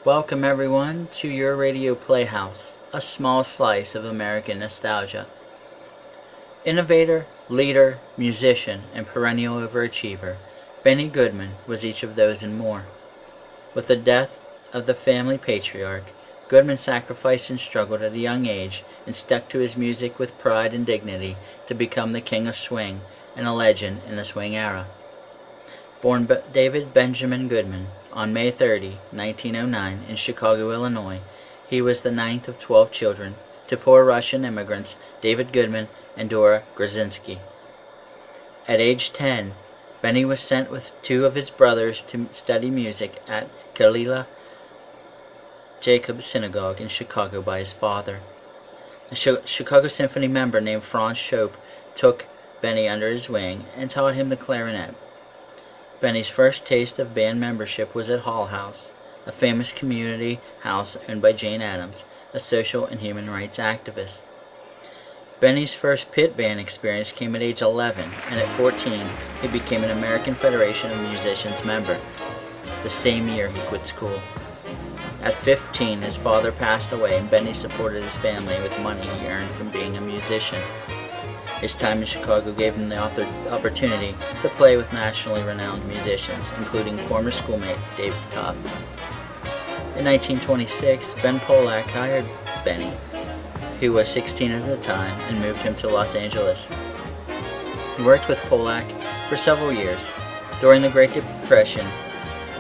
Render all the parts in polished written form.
Welcome everyone to your Radio Playhouse, a small slice of American nostalgia. Innovator, leader, musician, and perennial overachiever, Benny Goodman was each of those and more. With the death of the family patriarch, Goodman sacrificed and struggled at a young age and stuck to his music with pride and dignity to become the king of swing and a legend in the swing era. Born David Benjamin Goodman on May 30, 1909 in Chicago, Illinois, he was the ninth of 12 children to poor Russian immigrants David Goodman and Dora Grzinski. At age 10, Benny was sent with two of his brothers to study music at Kalila Jacob Synagogue in Chicago by his father. A Chicago Symphony member named Franz Schoep took Benny under his wing and taught him the clarinet. Benny's first taste of band membership was at Hull House, a famous community house owned by Jane Addams, a social and human rights activist. Benny's first pit band experience came at age 11, and at 14, he became an American Federation of Musicians member, the same year he quit school. At 15, his father passed away, and Benny supported his family with money he earned from being a musician. His time in Chicago gave him the opportunity to play with nationally renowned musicians, including former schoolmate Dave Tuff. In 1926, Ben Polak hired Benny, who was 16 at the time, and moved him to Los Angeles. He worked with Polak for several years. During the Great Depression,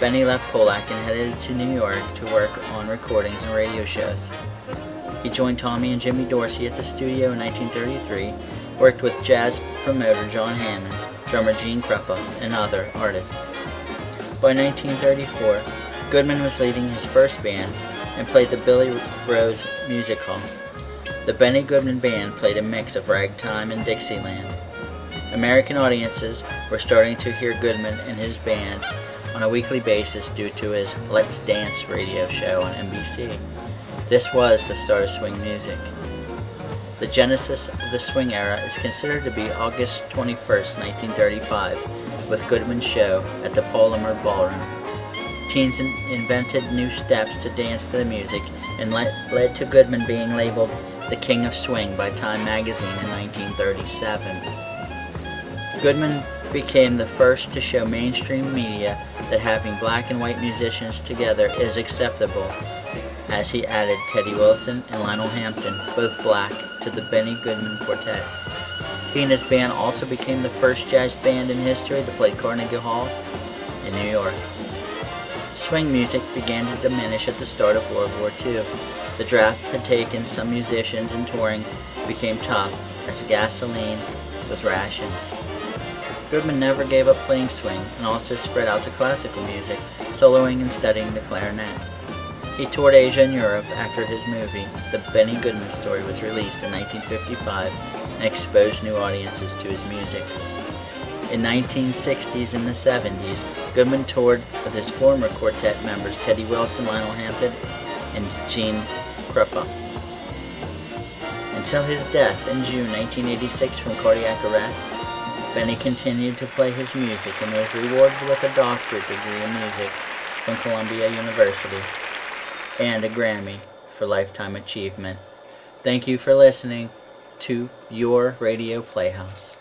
Benny left Polak and headed to New York to work on recordings and radio shows. He joined Tommy and Jimmy Dorsey at the studio in 1933, worked with jazz promoter John Hammond, drummer Gene Krupa, and other artists. By 1934, Goodman was leading his first band and played the Billy Rose Music Hall. The Benny Goodman Band played a mix of ragtime and Dixieland. American audiences were starting to hear Goodman and his band on a weekly basis due to his Let's Dance radio show on NBC. This was the start of swing music. The genesis of the swing era is considered to be August 21, 1935, with Goodman's show at the Palmer Ballroom. Teens invented new steps to dance to the music and led to Goodman being labeled the King of Swing by Time magazine in 1937. Goodman became the first to show mainstream media that having black and white musicians together is acceptable, as he added Teddy Wilson and Lionel Hampton, both black, to the Benny Goodman Quartet. He and his band also became the first jazz band in history to play Carnegie Hall in New York. Swing music began to diminish at the start of World War II. The draft had taken some musicians and touring became tough as gasoline was rationed. Goodman never gave up playing swing and also spread out to classical music, soloing and studying the clarinet. He toured Asia and Europe after his movie, The Benny Goodman Story, was released in 1955 and exposed new audiences to his music. In the 1960s and the 70s, Goodman toured with his former quartet members Teddy Wilson, Lionel Hampton, and Gene Krupa. Until his death in June 1986 from cardiac arrest, Benny continued to play his music and was rewarded with a doctorate degree in music from Columbia University and a Grammy for Lifetime Achievement. Thank you for listening to your Radio Playhouse.